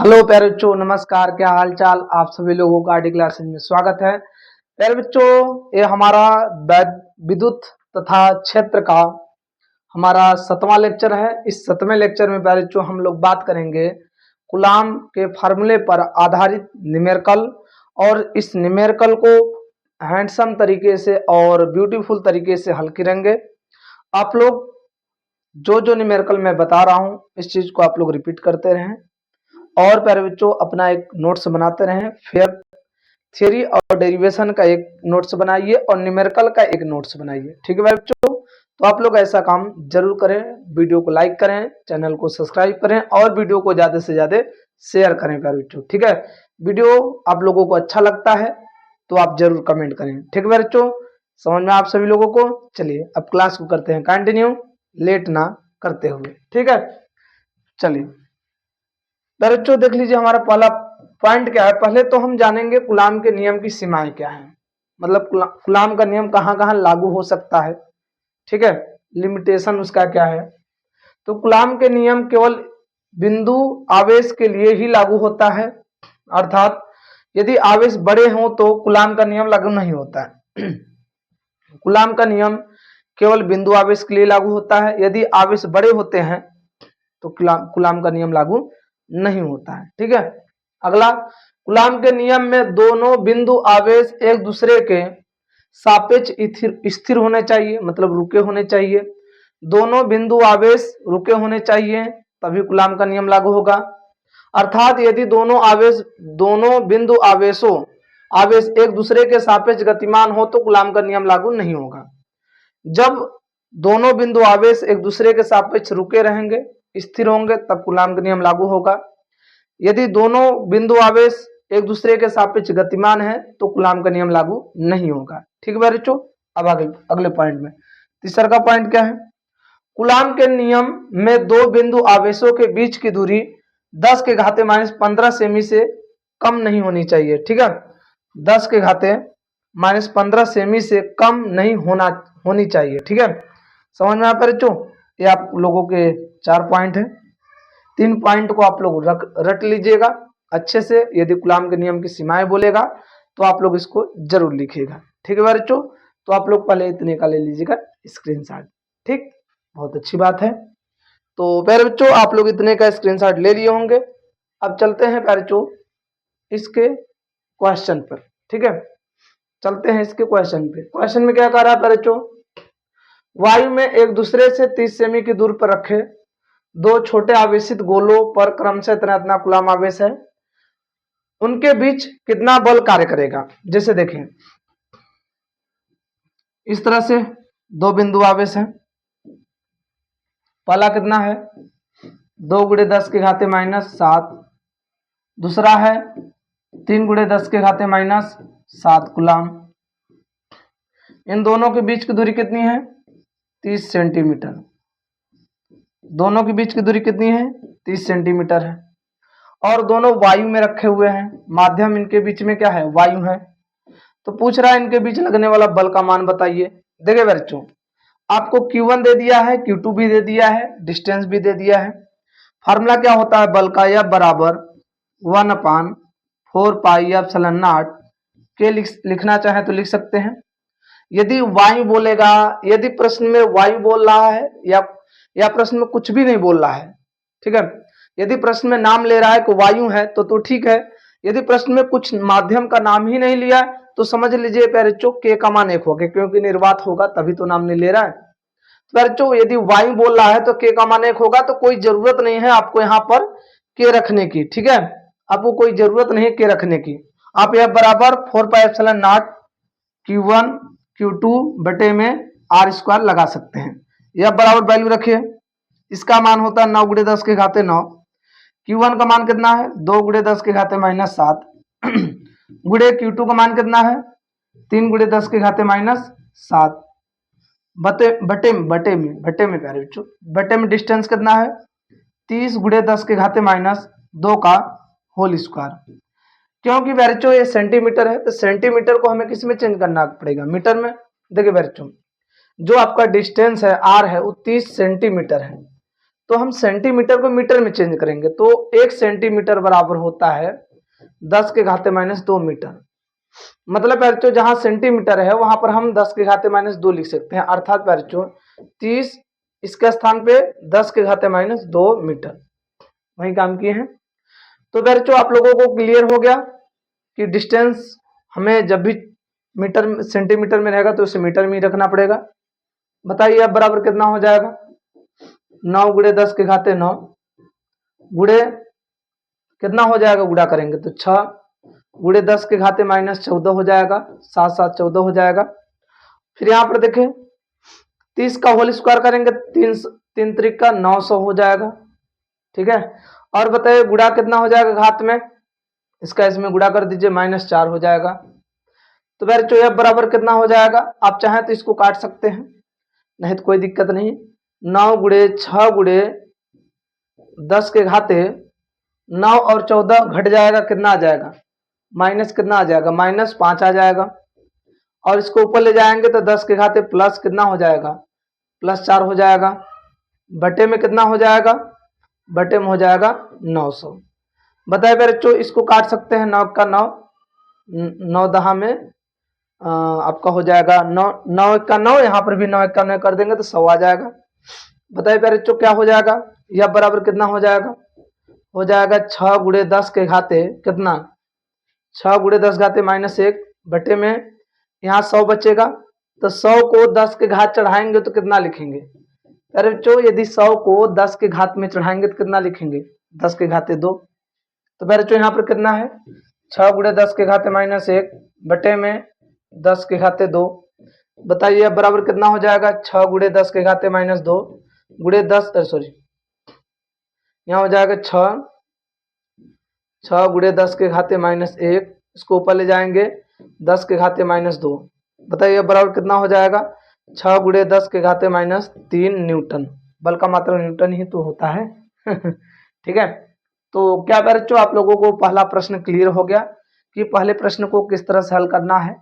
Hello प्यारे बच्चों, नमस्कार। क्या हाल चाल आप सभी लोगों का आरडी क्लासेज में स्वागत है। प्यारे बच्चों, ये हमारा विद्युत तथा क्षेत्र का हमारा 7वां लेक्चर है। इस 7वें लेक्चर में प्यारे बच्चों हम लोग बात करेंगे कूलाम के फार्मूले पर आधारित न्यूमेरिकल, और इस न्यूमेरिकल को हैंडसम तरीके से और ब्यूटीफुल तरीके से हल करेंगे। आप लोग जो न्यूमेरिकल मैं बता रहा हूँ इस चीज को आप लोग रिपीट करते रहें, और प्यारे बच्चों अपना एक नोट्स बनाते रहें। फिर थ्योरी और डेरिवेशन का एक नोट्स बनाइए और न्यूमेरिकल का एक नोट्स बनाइए। ठीक है प्यारे बच्चों, तो आप लोग ऐसा काम जरूर करें। वीडियो को लाइक करें, चैनल को सब्सक्राइब करें और वीडियो को ज्यादा से ज्यादा शेयर करें प्यारे बच्चों। ठीक है, वीडियो आप लोगों को अच्छा लगता है तो आप जरूर कमेंट करें। ठीक है प्यारे बच्चों, समझ में आप सभी लोगों को। चलिए अब क्लास को करते हैं कंटिन्यू, लेट ना करते हुए। ठीक है, चलिए बच्चों देख लीजिए हमारा पहला पॉइंट क्या है। पहले तो हम जानेंगे कूलाम के नियम की सीमाएं क्या है, मतलब कूलाम का नियम कहाँ कहाँ लागू हो सकता है। ठीक है, लिमिटेशन उसका क्या है। तो कूलाम के नियम केवल बिंदु आवेश के लिए ही लागू होता है, अर्थात यदि आवेश बड़े हों तो कूलाम का नियम लागू नहीं होता है। कूलाम का नियम केवल बिंदु आवेश के लिए लागू होता है। यदि आवेश बड़े होते हैं तो कूलाम का नियम लागू नहीं होता है। ठीक है, अगला, कूलाम के नियम में दोनों बिंदु आवेश एक दूसरे के सापेक्ष स्थिर होने चाहिए, मतलब रुके होने चाहिए। दोनों बिंदु आवेश रुके होने चाहिए तभी कूलाम का नियम लागू होगा। अर्थात यदि दोनों बिंदु आवेश एक दूसरे के सापेक्ष गतिमान हो तो कूलाम का नियम लागू नहीं होगा। जब दोनों बिंदु आवेश एक दूसरे के सापेक्ष रुके रहेंगे, स्थिर होंगे, तब कूलाम का नियम लागू होगा। यदि दोनों बिंदु आवेश एक दूसरे के सापेक्ष गतिमान है तो कूलाम का नियम लागू नहीं होगा। ठीक है बच्चों, अब आगे अगले पॉइंट में तीसरा का पॉइंट क्या है। कूलाम के नियम में दो बिंदु आवेशों के बीच की दूरी 10 के घाते -15 सेमी से कम नहीं होनी चाहिए। ठीक है, 10 के घाते -15 सेमी से कम नहीं होनी चाहिए। ठीक है, समझ में आता है बच्चों। ये आप लोगों के 4 पॉइंट है। 3 पॉइंट को आप लोग रट लीजिएगा अच्छे से। यदि कूलाम के नियम की सीमाएं बोलेगा तो आप लोग इसको जरूर लिखिएगा। ठीक है बच्चों, तो आप लोग पहले इतने का ले लीजिएगा स्क्रीनशॉट। ठीक, बहुत अच्छी बात है। तो प्यारे बच्चों आप लोग इतने का स्क्रीनशॉट ले लिए होंगे। अब चलते हैं प्यारे बच्चों इसके क्वेश्चन पर। ठीक है, चलते हैं इसके क्वेश्चन पे। क्वेश्चन में क्या कह रहा है प्यारे बच्चों, वायु में एक दूसरे से 30 सेमी की दूर पर रखे दो छोटे आवेशित गोलों पर क्रमशः इतना कूलाम आवेश है, उनके बीच कितना बल कार्य करेगा। जैसे देखें इस तरह से दो बिंदु आवेश है। पहला कितना है 2 × 10 के घाते -7, दूसरा है 3 × 10 के घाते -7 कूलाम। इन दोनों के बीच की दूरी कितनी है 30 सेंटीमीटर। दोनों के बीच की दूरी कितनी है 30 सेंटीमीटर है, और दोनों वायु में रखे हुए हैं। माध्यम इनके बीच में क्या है, वायु है। तो पूछ रहा है इनके बीच लगने वाला बल का मान बताइए। देखिए बच्चों, आपको Q1 दे दिया है, Q2 भी दे दिया है, डिस्टेंस भी दे दिया है। फार्मूला क्या होता है बल का, F बराबर 1/4πε0 के लिखना चाहे तो लिख सकते हैं। यदि वायु बोलेगा, यदि प्रश्न में वायु बोल रहा है या प्रश्न में कुछ भी नहीं बोल रहा है, ठीक है, यदि प्रश्न में नाम ले रहा है कि वायु है तो ठीक है। यदि प्रश्न में कुछ माध्यम का नाम ही नहीं लिया तो समझ लीजिए प्यारे बच्चों के का मान 1 हो गया, क्योंकि निर्वात होगा तभी तो नाम नहीं ले रहा है। तो प्यारे बच्चों यदि वायु बोल रहा है तो के का मान 1 होगा, तो कोई जरूरत नहीं है आपको यहाँ पर के रखने की। ठीक है, आपको कोई जरूरत नहीं है के रखने की। आप यह बराबर 4πε0 Q1 Q2 बटे में r² लगा सकते हैं। यह बराबर वैल्यू रखिए। इसका मान होता है 9 × 10 के घाते 9। Q1 का मान कितना है 2 × 10 के घाते -7 गुड़े Q2 का मान कितना है 3 × 10 के घाते -7 बटे में प्यारे बच्चों, बटे में डिस्टेंस कितना है 30 × 10 के घाते -2 का होल स्क्वायर। क्योंकि बच्चों ये सेंटीमीटर है तो सेंटीमीटर को हमें किस में चेंज करना पड़ेगा, मीटर में। देखिए बच्चों, जो आपका डिस्टेंस है r है वो 30 सेंटीमीटर है, तो हम सेंटीमीटर को मीटर में चेंज करेंगे, तो 1 सेंटीमीटर बराबर होता है 10 के घाते माइनस 2 मीटर। मतलब बच्चों जहां सेंटीमीटर है वहां पर हम 10 के घाते माइनस 2 लिख सकते हैं, अर्थात बच्चों 30 इसके स्थान पे 10 के घाते माइनस 2 मीटर वही काम किए हैं। तो बच्चों आप लोगों को क्लियर हो गया कि डिस्टेंस हमें जब भी मीटर सेंटीमीटर में रहेगा तो उसे मीटर में ही रखना पड़ेगा। बताइए अब बराबर कितना हो जाएगा, 9 गुणे 10 के घाते 9 गुणे कितना हो जाएगा, गुणा करेंगे तो 6 गुणे 10 के घाते माइनस 14 हो जाएगा, 7 7 14 हो जाएगा। फिर यहाँ पर देखें 30 का होल स्क्वायर करेंगे, 3 त्रिका 900 हो जाएगा। ठीक है, और बताइए गुणा कितना हो जाएगा घात में, इसका इसमें गुणा कर दीजिए -4 हो जाएगा। तो बच्चों यह बराबर कितना हो जाएगा, आप चाहें तो इसको काट सकते हैं, नहीं तो कोई दिक्कत नहीं। 9 गुणे 6 गुणे 10 के घाते 9 और 14 घट जाएगा, कितना आ जाएगा माइनस, कितना आ जाएगा -5 आ जाएगा। और इसको ऊपर ले जाएंगे तो 10 के घाते प्लस कितना हो जाएगा +4 हो जाएगा। बटे में कितना हो जाएगा, बटे में हो जाएगा 900। बताए बच्चों इसको काट सकते हैं, 9 का 9 9 दहा में आपका हो जाएगा 9 9 का 9, यहाँ पर भी 9 का 9 कर देंगे तो 100 आ जाएगा। बताइए बच्चों क्या हो जाएगा, यह बराबर कितना हो जाएगा, हो जाएगा 6 गुणे 10 के घाते कितना 6 गुणे 10 घाते -1 बटे में यहाँ 100 बचेगा, तो 100 को 10 के घात चढ़ाएंगे तो कितना लिखेंगे। अरे बच्चों यदि 100 को 10 के घात में चढ़ाएंगे तो कितना लिखेंगे 10 के घाते 2। तो बच्चों यहाँ पर कितना है 6 गुणे 10 के घाते -1 बटे में 10 के घाते 2। बताइए अब बराबर कितना हो जाएगा, 6 गुणे 10 के घाते -2 गुणे 10 सॉरी यहाँ हो जाएगा 6 गुणे 10 के घाते -1, इसको ऊपर ले जाएंगे 10 के घाते -2। बताइए बराबर कितना हो जाएगा, 6 गुणे 10 के घाते -3 न्यूटन। बल का मात्रा न्यूटन ही तो होता है। ठीक है, तो क्या बच्चों आप लोगों को पहला प्रश्न क्लियर हो गया कि पहले प्रश्न को किस तरह से हल करना है।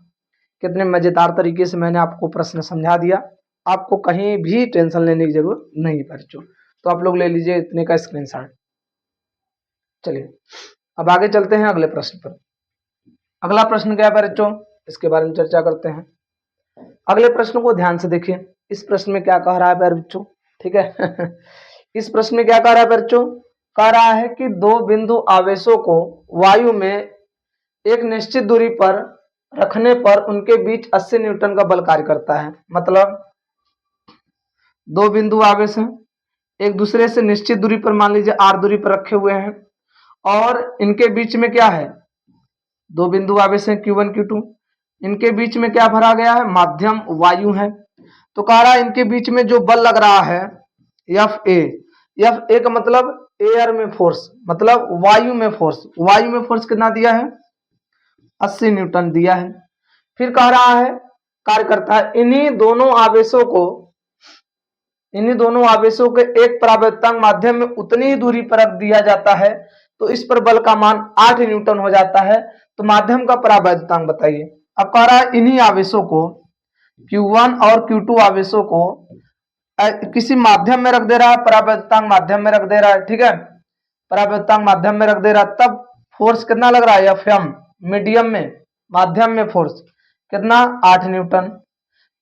कितने मजेदार तरीके से मैंने आपको प्रश्न समझा दिया, आपको कहीं भी टेंशन लेने की जरूरत नहीं बच्चों। तो आप लोग ले लीजिए इतने का स्क्रीनशॉट। चलिए अब आगे चलते हैं अगले प्रश्न पर। अगला प्रश्न क्या है बच्चों, इसके बारे में चर्चा करते हैं। अगले प्रश्न को ध्यान से देखिए, इस प्रश्न में क्या कह रहा है बच्चों। ठीक है इस प्रश्न में क्या कह रहा है बच्चों, कह रहा है कि दो बिंदु आवेशों को वायु में एक निश्चित दूरी पर रखने पर उनके बीच 80 न्यूटन का बल कार्य करता है। मतलब दो बिंदु आवेश हैं, एक दूसरे से निश्चित दूरी पर मान लीजिए r दूरी पर रखे हुए हैं, और इनके बीच में क्या है, दो बिंदु आवेश हैं Q1 Q2, इनके बीच में क्या भरा गया है, माध्यम वायु है। तो कह रहा है इनके बीच में जो बल लग रहा है Fa का मतलब एयर में फोर्स, मतलब वायु में फोर्स, वायु में फोर्स कितना दिया है 80 न्यूटन दिया है। फिर कह रहा है कार्य करता है इन्हीं दोनों आवेशों के एक परावर्तक माध्यम में उतनी ही दूरी पर रख दिया जाता है, तो इस पर बल का मान 8 न्यूटन हो जाता है। तो माध्यम का परावर्तक बताइए। अब कह रहा है इन्हीं आवेशों को Q1 और Q2 आवेशों को किसी माध्यम में रख दे रहा है, परावर्तक माध्यम में रख दे रहा है। ठीक है, परावर्तक माध्यम में रख दे रहा है, तब फोर्स कितना लग रहा है Fm, मीडियम में माध्यम में फोर्स कितना 8 न्यूटन।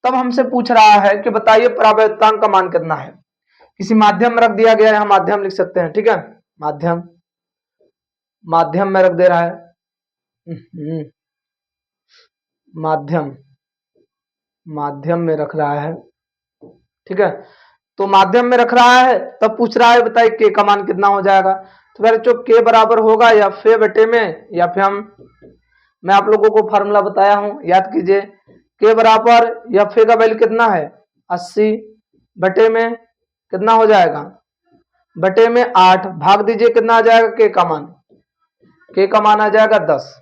तब हमसे पूछ रहा है कि बताइए परावर्तक का मान कितना है। किसी माध्यम में रख दिया गया है, यहाँ माध्यम लिख सकते हैं। ठीक है, माध्यम में रख दे रहा है, माध्यम में रख रहा है। ठीक है, तो माध्यम में रख रहा है, तब पूछ रहा है बताइए के का मान कितना हो जाएगा। तो बच्चों के बराबर होगा या फे बटे में या फिर मैं आप लोगों को फार्मूला बताया हूं, याद कीजिए। के बराबर या फे का वैल्यू कितना है 80 बटे में कितना हो जाएगा, बटे में 8 भाग दीजिए कितना आ जाएगा के का मान, के का मान आ जाएगा 10।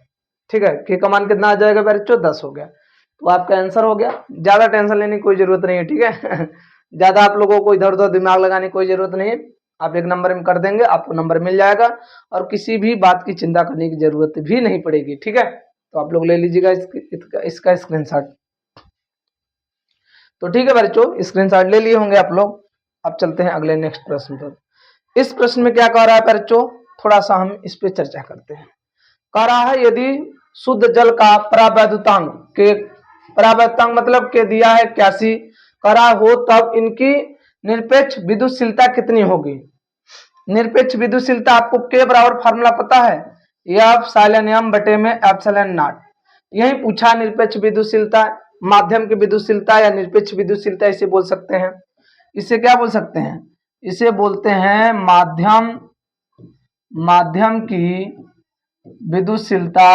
ठीक है, के का मान कितना आ जाएगा बच्चों 10 हो गया। तो आपका आंसर हो गया, ज्यादा टेंशन लेने की कोई जरूरत नहीं है। ठीक है ज्यादा आप लोगों को इधर उधर दिमाग लगाने की कोई जरूरत नहीं है, आप एक नंबर में कर देंगे, आपको नंबर मिल जाएगा और किसी भी बात की चिंता करने की जरूरत भी नहीं पड़ेगी। ठीक है, तो आप लोग ले लीजिएगा इसका स्क्रीनशॉट। तो ठीक है बच्चों, स्क्रीनशॉट ले लिए होंगे आप लोग। अब चलते हैं अगले नेक्स्ट प्रश्न पर। इस प्रश्न में क्या कह रहा है बच्चों, थोड़ा सा हम इस पे चर्चा करते हैं। कह रहा है यदि शुद्ध जल का परावैद्युतांक के, परावैद्युतांक मतलब के दिया है 81 कह रहा हो, तब इनकी निरपेक्ष विद्युतशीलता कितनी होगी। निरपेक्ष विद्युतशीलता आपको के बराबर फार्मूला पता है, एफ साइलन एम बटे में एप्सिलॉन नॉट। यही पूछा निरपेक्ष विद्युतशीलता, माध्यम की विद्युतशीलता या निरपेक्ष विद्युतशीलता इसे बोल सकते हैं। इसे क्या बोल सकते हैं, इसे बोलते हैं माध्यम की विद्युतशीलता,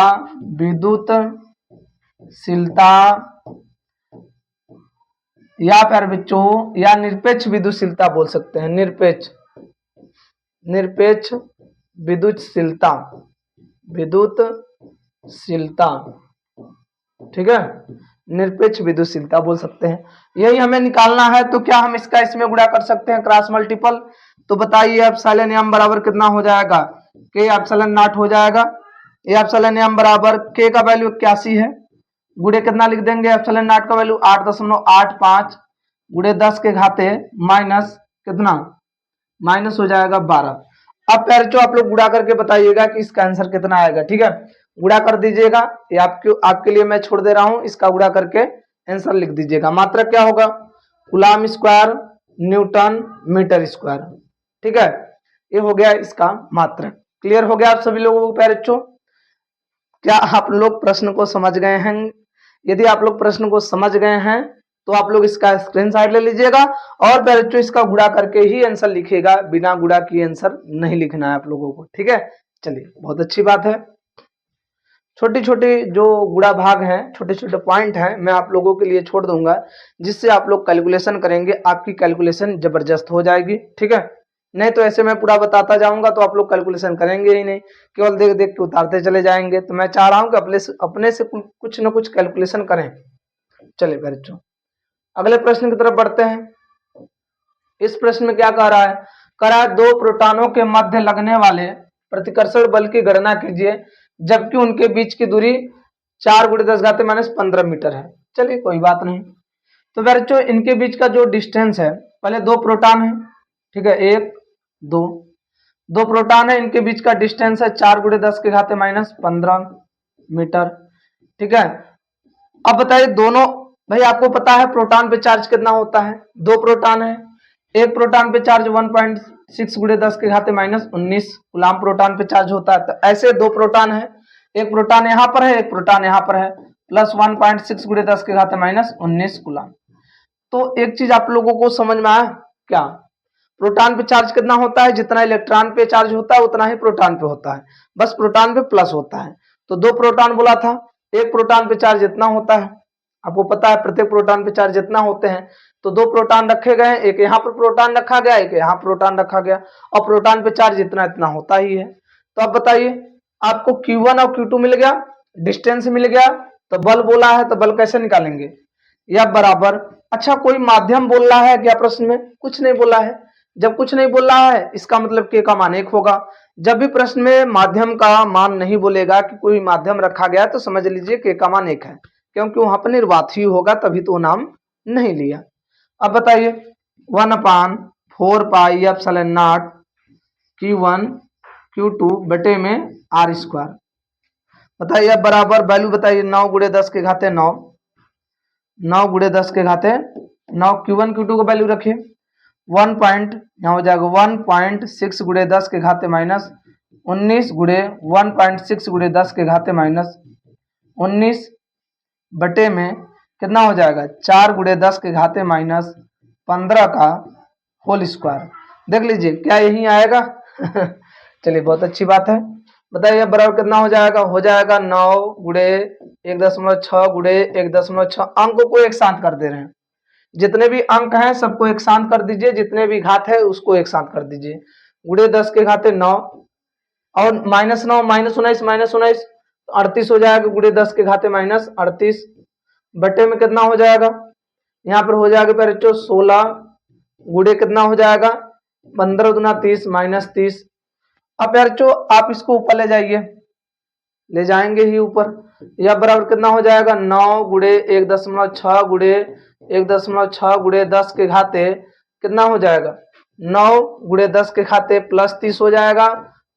या फिर बच्चों या निरपेक्ष विद्युतशीलता बोल सकते हैं। निरपेक्ष विद्युतशीलता, ठीक है, निरपेक्ष विद्युतशीलता बोल सकते हैं। यही हमें निकालना है, तो क्या हम इसका इसमें गुणा कर सकते हैं क्रॉस मल्टीपल। तो बताइए एप्सिलॉन एम बराबर कितना हो जाएगा, के एप्सिलॉन नॉट हो जाएगा। एप्सिलॉन एम बराबर के का वैल्यू 81 है, गुणे कितना लिख देंगे, एप्सिलॉन नॉट का वैल्यू 8.85 गुणे 10 के घाते माइनस कितना, माइनस हो जाएगा 12। अब पैरचो आप लोग गुणा करके बताइएगा कि इसका आंसर कितना आएगा। ठीक है, गुणा कर दीजिएगा, ये आपके लिए मैं छोड़ दे रहा हूं, इसका गुणा करके आंसर लिख दीजिएगा। मात्रक क्या होगा, coulomb square newton metre square. ठीक है, ये हो गया इसका मात्रक। क्लियर हो गया आप सभी लोगों को पैरचो। क्या आप लोग प्रश्न को समझ गए हैं? यदि आप लोग प्रश्न को समझ गए हैं तो आप लोग इसका स्क्रीनशॉट ले लीजिएगा और बच्चों इसका गुणा करके ही आंसर लिखिएगा, बिना गुणा किए आंसर नहीं लिखना है आप लोगों को। ठीक है, चलिए बहुत अच्छी बात है। छोटी छोटी जो गुणा भाग हैं, छोटे छोटे पॉइंट हैं, मैं आप लोगों के लिए छोड़ दूंगा, जिससे आप लोग कैलकुलेशन करेंगे, आपकी कैलकुलेशन जबरदस्त हो जाएगी। ठीक है, नहीं तो ऐसे मैं पूरा बताता जाऊंगा तो आप लोग कैलकुलेशन करेंगे ही नहीं, केवल देख देख के उतारते चले जाएंगे। तो मैं चाह रहा हूं कि अपने से कुछ न कुछ कैलकुलेशन करें। चलिए बच्चों अगले प्रश्न की तरफ बढ़ते हैं। इस प्रश्न में क्या कह रहा है, कह रहा है दो प्रोटॉनों के मध्य लगने वाले प्रतिकर्षण बल की गणना कीजिए जबकि उनके बीच की दूरी 4 × 10⁻⁻15 मीटर है। चलिए कोई बात नहीं। तो बच्चों इनके बीच का जो डिस्टेंस है, पहले दो प्रोटॉन है, ठीक है, 1 दो प्रोटॉन है, इनके बीच का डिस्टेंस है 4 × 10⁻15 मीटर। ठीक है, अब बताइए दोनों, भाई आपको पता है प्रोटॉन पे चार्ज कितना होता है, दो प्रोटॉन है, एक प्रोटॉन पे चार्ज 1.6 × 10⁻19 कूलाम प्रोटॉन पे चार्ज होता है। तो ऐसे दो प्रोटॉन है, एक प्रोटॉन यहाँ पर है, एक प्रोटॉन यहाँ पर है, प्लस 1.6 × 10⁻19 कूलाम। तो एक चीज आप लोगों को समझ में आया क्या, प्रोटॉन पे चार्ज कितना होता है, जितना इलेक्ट्रॉन पे चार्ज होता है उतना ही प्रोटॉन पे होता है, बस प्रोटॉन पे प्लस होता है। तो दो प्रोटॉन बोला था, एक प्रोटॉन पे चार्ज इतना होता है, आपको पता है प्रत्येक प्रोटॉन पे चार्ज इतना होते हैं। तो दो प्रोटॉन रखे गए, एक यहाँ पर प्रोटॉन रखा गया, एक यहाँ प्रोटॉन रखा गया, और प्रोटॉन पे चार्ज इतना इतना होता ही है। तो अब बताइए आपको Q1 और Q2 मिल गया, डिस्टेंस मिल गया, तो बल बोला है, तो बल कैसे निकालेंगे, या बराबर। अच्छा कोई माध्यम बोल रहा है क्या प्रश्न में, कुछ नहीं बोला है। जब कुछ नहीं बोल रहा है इसका मतलब के का मान 1 होगा। जब भी प्रश्न में माध्यम का मान नहीं बोलेगा कि कोई माध्यम रखा गया, तो समझ लीजिए के का मान 1 है, क्योंकि वहां पर निर्वात ही होगा, तभी तो नाम नहीं लिया। अब बताइए 1/4 pi epsilon not Q1 Q2 बटे में r²। बताइए अब बराबर वैल्यू बताइए, 9 × 10⁻9, 9 × 10⁻9 Q1 Q2 को वैल्यू रखिए, 1 पॉइंट यहाँ हो जाएगा 1.6 × 10⁻19 गुणे 1.6 × 10⁻19 बटे में कितना हो जाएगा 4 × 10⁻15 का होल स्क्वायर। देख लीजिए क्या यही आएगा। चलिए बहुत अच्छी बात है। बताइए बराबर कितना हो जाएगा, हो जाएगा 9 × 1.6 × 1.6। अंकों को एक साथ कर दे रहे हैं, जितने भी अंक हैं सबको एक साथ कर दीजिए, जितने भी घात है उसको एक साथ कर दीजिए। गुणे 10⁻9 और -9 -19 -19 38 हो जाएगा, गुणे 10⁻38 बटे में कितना हो जाएगा, यहाँ पर हो जाएगा बच्चों 16 गुणे कितना हो जाएगा 15 × 30 -30। अब बच्चों आप इसको ऊपर ले जाइए, ले जाएंगे ही ऊपर, यह बराबर कितना हो जाएगा 9 × 1.6 × 1.6 × 10 के घाते कितना हो जाएगा 9 गुणे 10 के घाते प्लस 30 हो जाएगा,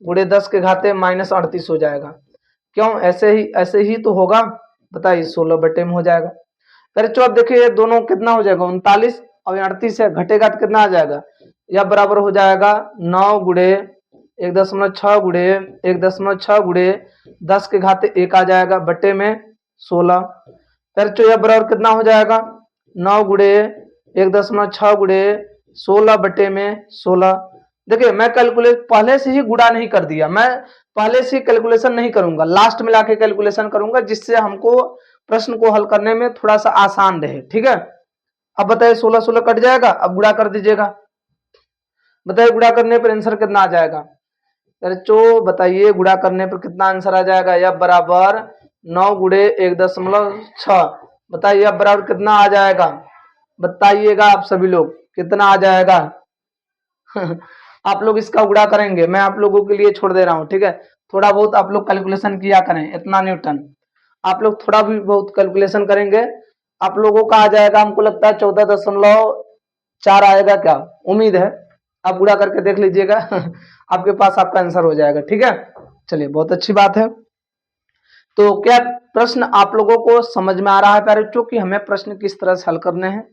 गुणे 10 के घाते माइनस 38 हो जाएगा। क्यों? ऐसे ही तो होगा। बताइए 16 बटे में हो जाएगा। फिर चो अब देखिए दोनों कितना हो जाएगा 39 और 38 है, घटेगा तो कितना आ जाएगा, यह बराबर हो जाएगा 9 गुणे 1.6 गुणे 1.6 गुणे 10 के घाते 1 आ जाएगा बटे में 16। फिर चो यह बराबर कितना हो जाएगा 9 गुणे 1.6 गुणे 16 बटे में 16। देखिए मैं कैलकुलेट पहले से ही गुणा नहीं कर दिया, मैं पहले से कैलकुलेशन नहीं करूंगा, लास्ट में लाके कैलकुलेशन करूंगा जिससे हमको प्रश्न को हल करने में थोड़ा सा आसान रहे। ठीक है, अब बताइए 16 16 कट जाएगा, अब गुणा कर दीजिएगा। बताइए गुणा करने पर आंसर कितना आ जाएगा। बच्चों बताइए गुणा करने पर कितना आंसर आ जाएगा। यह बराबर 9 गुणे 1.6। बताइए अब बराबर कितना आ जाएगा, बताइएगा आप सभी लोग कितना आ जाएगा। आप लोग इसका गुणा करेंगे, मैं आप लोगों के लिए छोड़ दे रहा हूं। ठीक है, थोड़ा बहुत आप लोग कैलकुलेशन किया करें, इतना न्यूटन आप लोग थोड़ा भी बहुत कैलकुलेशन करेंगे, आप लोगों का आ जाएगा। हमको लगता है 14.4 आएगा, क्या उम्मीद है, आप गुणा करके देख लीजिएगा। आपके पास आपका आंसर हो जाएगा। ठीक है, चलिए बहुत अच्छी बात है। तो क्या प्रश्न आप लोगों को समझ में आ रहा है प्यारे बच्चों कि हमें प्रश्न किस तरह से हल करने हैं।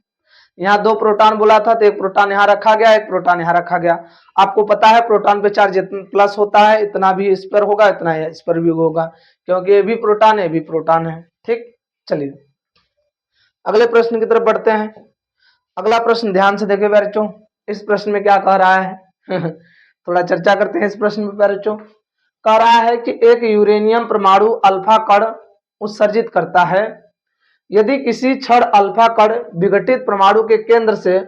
यहाँ 2 प्रोटॉन बोला था तो एक प्रोटॉन यहाँ रखा गया, एक प्रोटॉन यहाँ रखा गया। आपको पता है प्रोटॉन पे चार्ज जितना प्लस होता है इतना भी इस पर होगा, इतना इस पर भी होगा, क्योंकि ये भी प्रोटॉन है, ये भी प्रोटॉन है। ठीक, चलिए अगले प्रश्न की तरफ बढ़ते हैं। अगला प्रश्न ध्यान से देखिए प्यारे बच्चों, इस प्रश्न में क्या कह रहा है। थोड़ा चर्चा करते हैं इस प्रश्न में प्यारे बच्चों। कह रहा है कि एक यूरेनियम परमाणु अल्फा कण उत्सर्जित करता है। यदि किसी क्षण अल्फा कण विघटित परमाणु के केंद्र से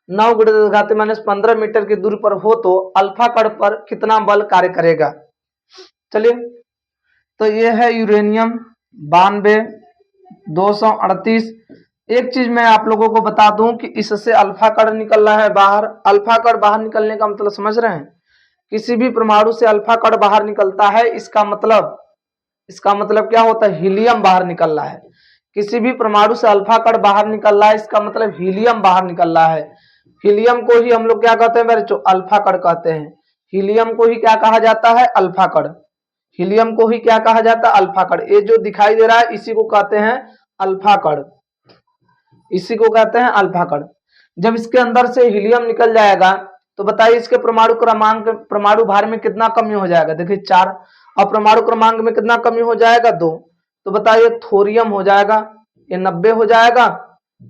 9 × 10⁻15 मीटर की दूरी पर हो तो अल्फा कण पर कितना बल कार्य करेगा। चलिए तो ये है यूरेनियम 92 238। एक चीज मैं आप लोगों को बता दूं कि इससे अल्फा कण निकल रहा है बाहर। अल्फा कण बाहर निकलने का मतलब समझ रहे हैं, किसी भी परमाणु से अल्फा कण बाहर निकलता है, इसका मतलब क्या होता है, हीलियम बाहर निकल रहा है। किसी भी परमाणु से अल्फा कण बाहर निकल रहा है, इसका मतलब हीलियम बाहर निकल रहा है। हीलियम को ही हम लोग क्या कहते हैं बच्चों, अल्फा कण कहते हैं। हीलियम को ही क्या कहा जाता है, अल्फा कण। हीलियम को ही क्या कहा जाता है, अल्फा कण। ये जो दिखाई दे रहा है इसी को कहते हैं अल्फा कण, इसी को कहते हैं अल्फा कण। जब इसके अंदर से हीलियम निकल जाएगा तो बताइए इसके परमाणु क्रमांक, परमाणु भार में कितना कमी हो जाएगा। देखिए 4, और परमाणु क्रमांक में कितना कमी हो जाएगा, 2। तो बताइए थोरियम हो जाएगा, ये 90 हो जाएगा।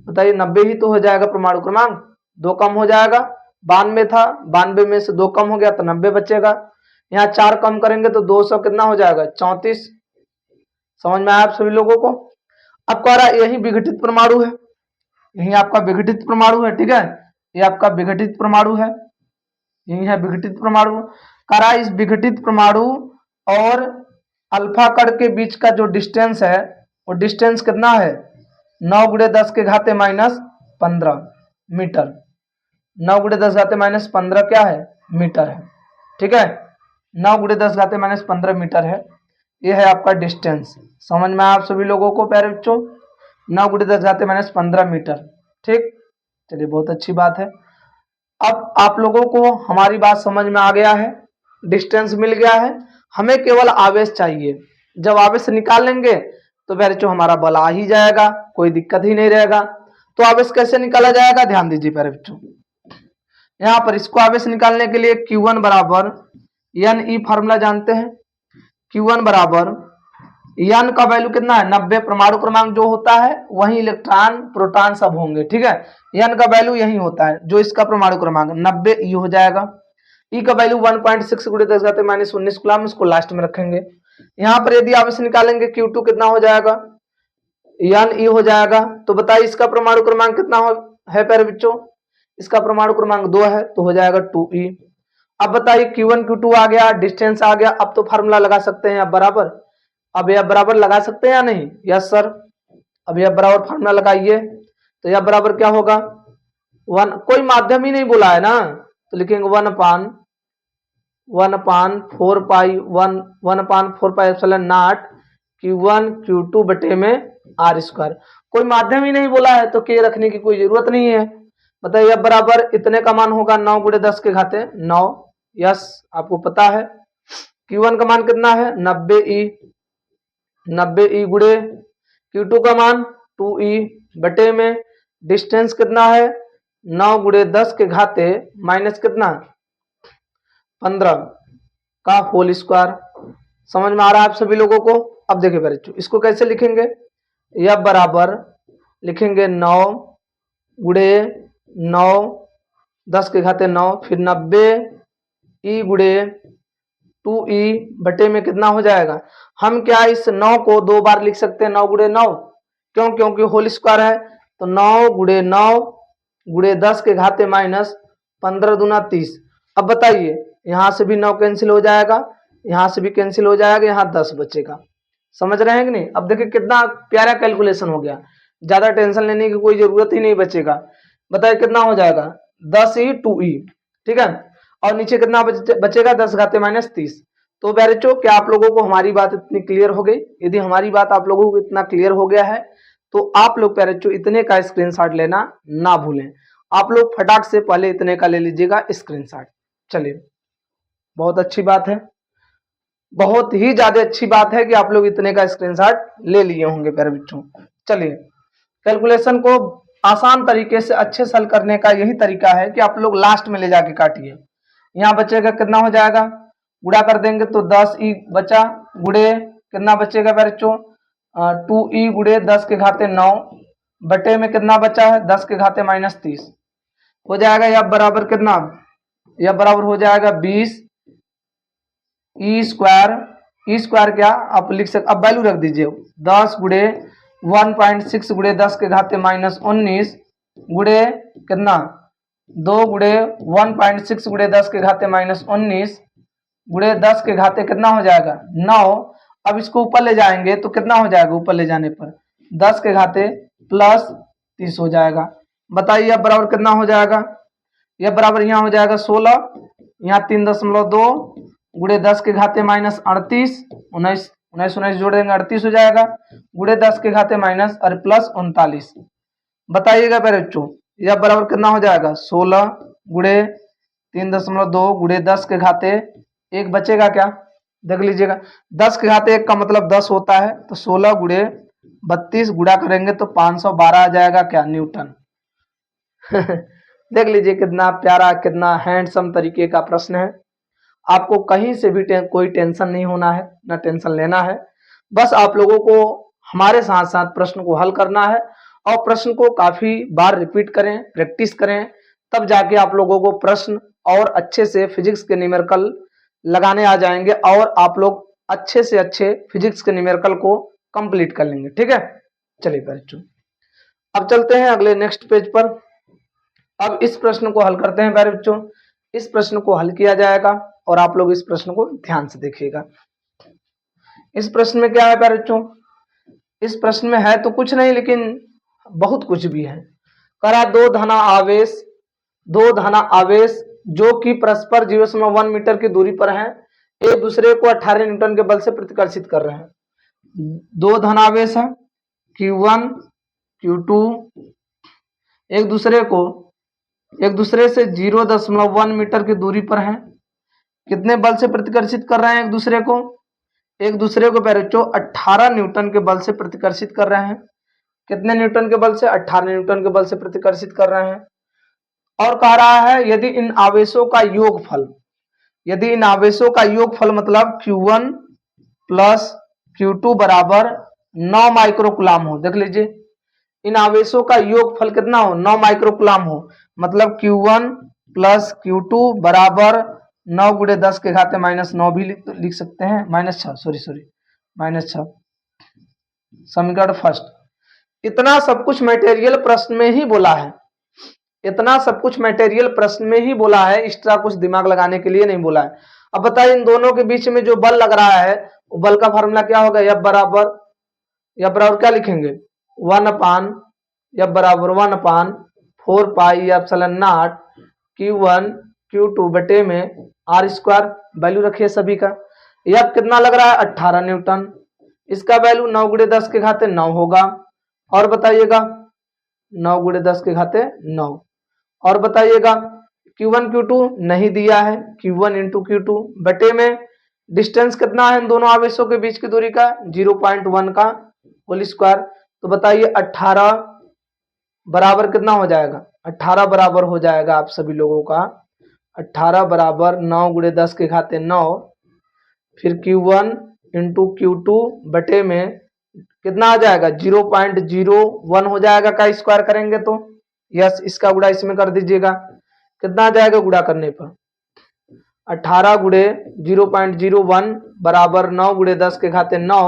बताइए 90 ही तो हो जाएगा परमाणु क्रमांक, 2 कम हो जाएगा। 92 था, 92 में से 2 कम हो गया तो 90 बचेगा। यहाँ 4 कम करेंगे तो 200 कितना हो जाएगा, 34। समझ में आया आप सभी लोगों को। अब कह रहा है यही विघटित परमाणु है, यही आपका विघटित परमाणु है। ठीक है, ये आपका विघटित परमाणु है, यही है विघटित परमाणु। कह रहा है इस विघटित परमाणु और अल्फा कण के बीच का जो डिस्टेंस है वो डिस्टेंस कितना है, 9 × 10⁻15 मीटर। 9 × 10⁻15 क्या है, मीटर है। ठीक है, 9 × 10⁻15 मीटर है, ये है आपका डिस्टेंस। समझ में आप सभी लोगों को प्यारे बच्चों, 9 × 10⁻15 मीटर। ठीक, चलिए बहुत अच्छी बात है। अब आप लोगों को हमारी बात समझ में आ गया है, डिस्टेंस मिल गया है, हमें केवल आवेश चाहिए। जब आवेश निकाल लेंगे तो प्यारे बच्चों हमारा बल आ ही जाएगा, कोई दिक्कत ही नहीं रहेगा। तो आवेश कैसे निकाला जाएगा, ध्यान दीजिए प्यारे बच्चों। यहाँ पर इसको आवेश निकालने के लिए Q1 बराबर NE फार्मूला जानते हैं। Q1 बराबर N का वैल्यू कितना है, 90। परमाणु क्रमांक जो होता है वही इलेक्ट्रॉन प्रोटॉन सब होंगे। ठीक है, N का वैल्यू यही होता है, जो इसका परमाणु क्रमांक 90 E हो जाएगा। E का वैल्यू 1.6 × 10⁻19 कूलम, इसको लास्ट में रखेंगे। यहाँ पर यदि आप इसे निकालेंगे Q2 कितना हो जाएगा, NE हो जाएगा। तो बताइए इसका परमाणु क्रमांक कितना है प्यारे बच्चों, इसका परमाणु क्रमांक 2 है तो हो जाएगा 2E। अब बताइए Q1 Q2 आ गया, डिस्टेंस आ गया। अब तो फार्मूला लगा सकते हैं, अब बराबर, अब यह बराबर लगा सकते हैं या नहीं, यस सर। अब यह बराबर फार्मूला लगाइए तो यह बराबर क्या होगा, 1, कोई माध्यम ही नहीं बोला है ना, तो लिखेंगे 1/4 Q1 Q2 बटे में R²। कोई माध्यम ही नहीं बोला है तो के रखने की कोई जरूरत नहीं है। बताइए अब बराबर इतने का मान होगा 9 गुणे 10 के घाते 9। यस, आपको पता है Q1 का मान कितना है 90E, 90E गुणे Q2 का मान 2E बटे में डिस्टेंस कितना है 9 गुणे 10 के घाते माइनस कितना 15 का होल स्क्वायर। समझ में आ रहा है आप सभी लोगों को? अब देखिए बच्चों इसको कैसे लिखेंगे, यह बराबर लिखेंगे 9 गुणे 9 10 के घाते 9, फिर 90E गुणे 2E बटे में कितना हो जाएगा। हम क्या इस 9 को दो बार लिख सकते हैं 9 गुणे 9, क्यों? क्योंकि होल स्क्वायर है। तो 9 गुणे 9 गुणे 10 के घाते माइनस 15 दूना 30। अब बताइए यहां से भी 9 कैंसिल हो जाएगा, यहां से भी कैंसिल हो जाएगा, यहां 10 बचेगा। समझ रहे हैं कि नहीं? अब देखिए कितना प्यारा कैलकुलेशन हो गया, ज्यादा टेंशन लेने की कोई जरूरत ही नहीं बचेगा। बताइए कितना हो जाएगा 10E 2E, ठीक है, और नीचे कितना बचेगा 10 घाते माइनस 30। तो बच्चों क्या आप लोगों को हमारी बात इतनी क्लियर हो गई? यदि हमारी बात आप लोगों को इतना क्लियर हो गया है तो आप लोग बच्चों इतने का स्क्रीनशॉट लेना ना भूलें। आप लोग फटाक से पहले इतने का ले लीजिएगा स्क्रीनशॉट। चलिए, बहुत अच्छी बात है, बहुत ही ज्यादा अच्छी बात है कि आप लोग इतने का स्क्रीनशॉट ले लिए होंगे प्यारे बच्चों। चलिए, कैलकुलेशन को आसान तरीके से अच्छे से हल करने का यही तरीका है कि आप लोग लास्ट में ले जाके काटिए। यहाँ बचेगा कितना हो जाएगा, गुणा कर देंगे तो 10E बचा, गुणे कितना बचेगा बच्चों 2E गुणे 10 के घाते 9 बटे में कितना बचा है 10 के घाते माइनस 30 हो जाएगा। यह बराबर कितना, यह बराबर हो जाएगा 20E स्क्वायर। ई स्क्वायर क्या आप लिख सकते, अब वैल्यू रख दीजिए 10 गुणे 1.6 गुणे 10 के घाते माइनस 19 गुणे कितना 2 गुणे 1.6 गुणे 10 के घाते माइनस 19 गुणे 10 के घाते कितना हो जाएगा 9। अब इसको ऊपर ले जाएंगे तो कितना हो जाएगा, ऊपर ले जाने पर 10 के घाते प्लस 30 हो जाएगा। बताइए अब बराबर कितना हो जाएगा, यह बराबर यहाँ हो जाएगा 16, यहाँ 3.2 गुणे 10 के घाते माइनस 38, 19 जोड़ देंगे 38 हो जाएगा, गुणे 10 के घाते माइनस और प्लस 39। बताइएगा बच्चों यह बराबर कितना हो जाएगा 16 गुणे 3.2 गुणे 10 के घाते एक बचेगा क्या, देख लीजिएगा 10 के घाते एक का मतलब 10 होता है, तो 16 गुणे 32 गुणा करेंगे तो 512 आ जाएगा क्या न्यूटन। देख लीजिए कितना प्यारा कितना हैंडसम तरीके का प्रश्न है। आपको कहीं से भी कोई टेंशन नहीं होना है, ना टेंशन लेना है, बस आप लोगों को हमारे साथ साथ प्रश्न को हल करना है और प्रश्न को काफी बार रिपीट करें, प्रैक्टिस करें, तब जाके आप लोगों को प्रश्न और अच्छे से फिजिक्स के न्यूमेरिकल लगाने आ जाएंगे और आप लोग अच्छे से अच्छे फिजिक्स के न्यूमेरिकल को कंप्लीट कर लेंगे। ठीक है, चलिए बच्चों अब चलते हैं अगले नेक्स्ट पेज पर। अब इस प्रश्न को हल करते हैं प्यारे बच्चों। इस प्रश्न को हल किया जाएगा और आप लोग इस प्रश्न को ध्यान से देखिएगा। इस प्रश्न में क्या है प्यारे बच्चों, इस प्रश्न में है तो कुछ नहीं लेकिन बहुत कुछ भी है। करा दो धना आवेश जो कि परस्पर 0.1 मीटर की दूरी पर हैं, एक दूसरे को 18 न्यूटन के बल से प्रतिकर्षित कर रहे हैं। दो धनावेश है Q1 Q2 एक दूसरे से 0.1 मीटर की दूरी पर हैं। कितने बल से प्रतिकर्षित कर रहे हैं एक दूसरे को बच्चों 18 न्यूटन के बल से प्रतिकर्षित कर रहे हैं। कितने न्यूटन के बल से, 18 न्यूटन के बल से प्रतिकर्षित कर रहे हैं। और कह रहा है यदि इन आवेशों का योगफल मतलब Q1 प्लस Q2 बराबर 9 माइक्रोकुलाम हो। देख लीजिए इन आवेशों का योगफल कितना हो 9 माइक्रोकुलाम हो, मतलब Q1 प्लस Q2 बराबर 9 गुणे 10 के घाते माइनस 9 भी लिख सकते हैं, माइनस 6 समीकरण फर्स्ट। इतना सब कुछ मटेरियल प्रश्न में ही बोला है, इतना सब कुछ मटेरियल प्रश्न में ही बोला है, एक्स्ट्रा कुछ दिमाग लगाने के लिए नहीं बोला है। अब बताइए इन दोनों के बीच में जो बल लग रहा है वो बल का फॉर्मूला क्या होगा, F बराबर क्या लिखेंगे 1/4 pi epsilon not Q1 Q2 बटे में R स्क्वायर। वैल्यू रखिए सभी का। F कितना लग रहा है 18 न्यूटन, इसका वैल्यू 9 गुणे 10 के घाते 9 होगा। और बताइएगा 9 गुणे 10 के घाते 9, और बताइएगा Q1 Q2 नहीं दिया है, Q1 इंटू Q2 बटे में डिस्टेंस कितना है इन दोनों आवेशों के बीच की दूरी का 0.1 का होल स्क्वायर। तो बताइए 18 बराबर कितना हो जाएगा, 18 बराबर हो जाएगा आप सभी लोगों का 18 बराबर 9 गुणे 10 के घाते 9, फिर Q1 इंटू Q2 बटे में कितना आ जाएगा 0.01 हो जाएगा का स्क्वायर करेंगे तो यस, इसका गुणा इसमें कर दीजिएगा, कितना आ जाएगा गुणा करने पर 18 गुणे 0.01 बराबर 9 गुणे 10 के घाते 9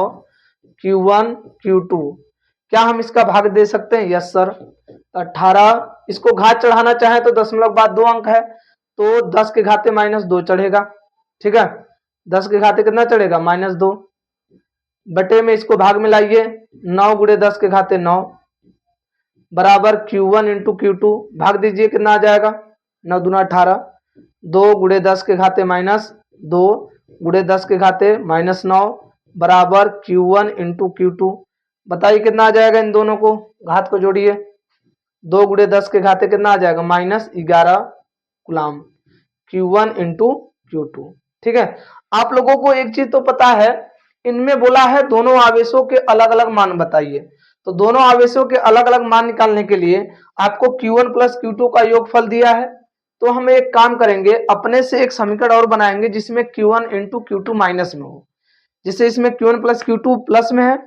Q1 Q2। क्या हम इसका भाग दे सकते हैं? Yes sir. 18 इसको घात चढ़ाना चाहे तो दशमलव बाद 2 अंक है तो 10 के घाते -2 चढ़ेगा, ठीक है, 10 के घाते कितना चढ़ेगा -2 बटे में इसको भाग में लाइए 9 गुणे 10 के घाते 9 बराबर Q1 इंटू Q2 भाग दीजिए कितना आ जाएगा 9 दूना 18, 2 गुणे 10 के घाते -2 गुणे 10 के घाते -9 बराबर Q1 इंटू Q2। बताइए कितना आ जाएगा, इन दोनों को घात को जोड़िए 2 गुणे 10 के घाते कितना आ जाएगा -11 कूलाम Q1 इंटू Q2। ठीक है, आप लोगों को एक चीज तो पता है, इनमें बोला है दोनों आवेशों के अलग अलग मान बताइए, तो दोनों आवेशों के अलग अलग मान निकालने के लिए आपको Q1 प्लस Q2 का योगफल दिया है, तो हम एक काम करेंगे अपने से एक समीकरण और बनाएंगे जिसमें Q1 इंटू Q2 माइनस में हो, जिससे इसमें Q1 प्लस Q2 प्लस में है,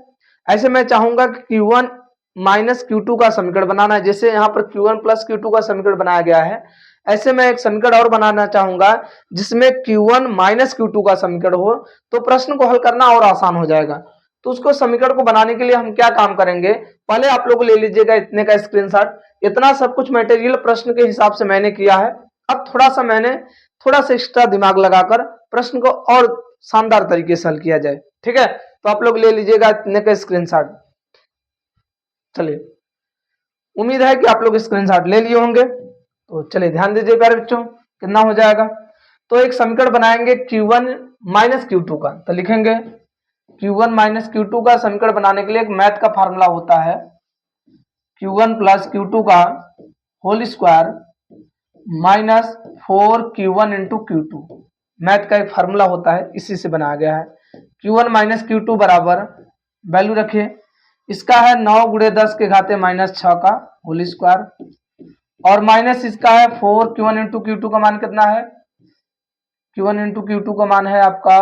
ऐसे मैं चाहूंगा कि Q1 माइनस Q2 का समीकरण बनाना है, जैसे यहाँ पर Q1 प्लस Q2 का समीकरण बनाया गया है, ऐसे मैं एक समीकरण और बनाना चाहूंगा जिसमें Q1 माइनस Q2 का समीकरण हो, तो प्रश्न को हल करना और आसान हो जाएगा। तो उसको समीकरण को बनाने के लिए हम क्या काम करेंगे, पहले आप लोग ले लीजिएगा इतने का स्क्रीनशॉट, इतना सब कुछ मटेरियल प्रश्न के हिसाब से मैंने किया है। अब थोड़ा सा एक्स्ट्रा दिमाग लगाकर प्रश्न को और शानदार तरीके से हल किया जाए, ठीक है, तो आप लोग ले लीजिएगा इतने का स्क्रीनशॉट। चलिए, उम्मीद है कि आप लोग स्क्रीनशॉट ले लिए होंगे, तो चलिए ध्यान दीजिए प्यारे बच्चों कितना हो जाएगा। तो एक समीकरण बनाएंगे Q1 माइनस Q2 का, तो लिखेंगे Q1 माइनस Q2 का समीकरण बनाने के लिए एक मैथ का फार्मूला होता है Q1 प्लस Q2 का whole square minus 4Q1 into Q2, math का एक फार्मूला होता है, इसी से बनाया गया है। Q1 माइनस Q2 बराबर वैल्यू रखिए, इसका है 9 गुणे 10 के घाते -6 का होल स्क्वायर और माइनस इसका है 4Q1 इंटू Q2 का मान कितना है, Q1 इंटू Q2 का मान है आपका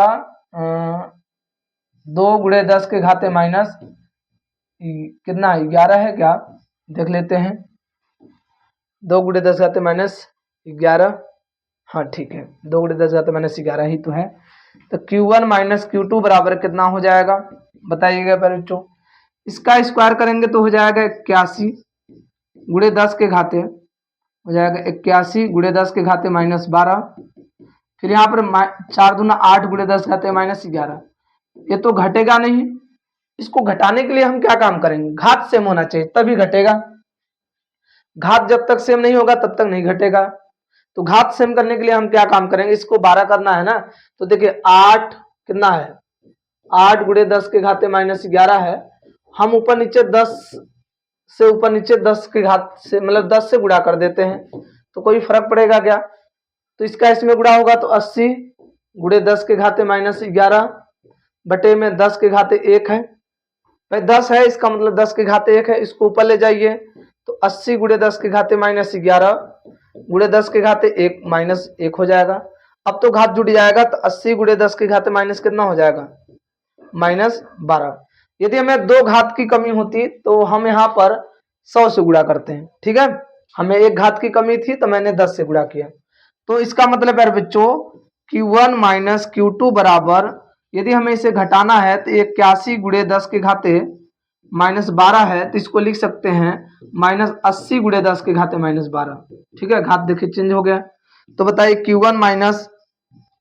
2 गुणे 10 के घाते माइनस कितना है 11 है क्या, देख लेते हैं, 2 गुणे 10 घाते -11, हाँ ठीक है, 2 गुणे 10 घाते -11 ही तो है। तो Q1 माइनस Q2 बराबर कितना हो जाएगा बताइएगा बच्चों, इसका स्क्वायर करेंगे तो हो जाएगा 81 गुणे 10 के घाते हो जाएगा 81 गुणे 10 के घाते -12, फिर यहाँ पर 4 दूना 8 गुणे 10 घाते -11, ये तो घटेगा नहीं, इसको घटाने के लिए हम क्या काम करेंगे, घात सेम होना चाहिए तभी घटेगा, घात जब तक सेम नहीं होगा तब तक नहीं घटेगा। तो घात सेम करने के लिए हम क्या काम करेंगे, इसको 12 करना है ना, तो देखिए 8 कितना है 8 गुणे 10 के घाते -11 है, हम ऊपर नीचे 10 से ऊपर नीचे 10 के घात से मतलब 10 से गुणा कर देते हैं, तो कोई फर्क पड़ेगा क्या, तो इसका इसमें गुणा होगा तो 80 गुणे 10 के घाते -11 बटे में 10 के घाते 1 है, भाई 10 है इसका मतलब 10 के घाते 1 है, इसको ऊपर ले जाइए तो 80 गुणे 10 के घाते -11 गुणे 10 के घाते 1 हो जाएगा। अब तो घात जुड़ जाएगा, तो 80 गुणे 10 के घाते माइनस कितना हो जाएगा -12। यदि हमें 2 घात की कमी होती तो हम यहाँ पर 100 से गुणा करते हैं, ठीक है, हमें 1 घात की कमी थी तो मैंने 10 से गुणा किया, तो इसका मतलब है बच्चों Q1 माइनस Q2 बराबर, यदि हमें इसे घटाना है तो 81 गुणे 10 के घाते -12 है, तो इसको लिख सकते हैं -80 गुणे 10 के घाते -12, ठीक है, घात देखिए चेंज हो गया। तो बताइए Q1 माइनस